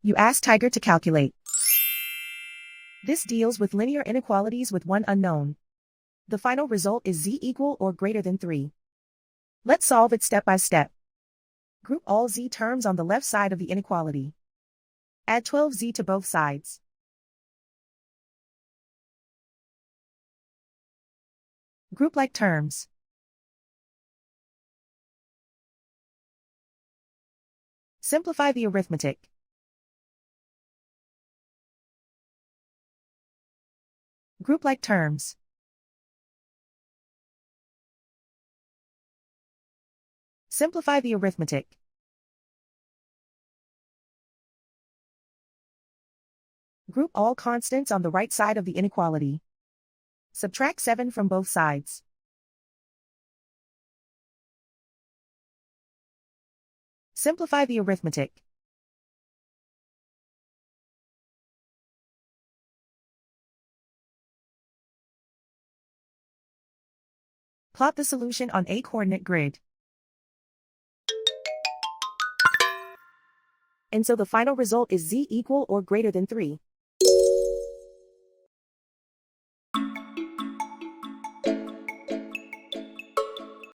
You ask Tiger to calculate. This deals with linear inequalities with one unknown. The final result is z equal or greater than 3. Let's solve it step by step. Group all z terms on the left side of the inequality. Add 12z to both sides. Group like terms. Simplify the arithmetic. Group like terms. Simplify the arithmetic. Group all constants on the right side of the inequality. Subtract 7 from both sides. Simplify the arithmetic. Plot the solution on a coordinate grid. And so the final result is z equal or greater than 3.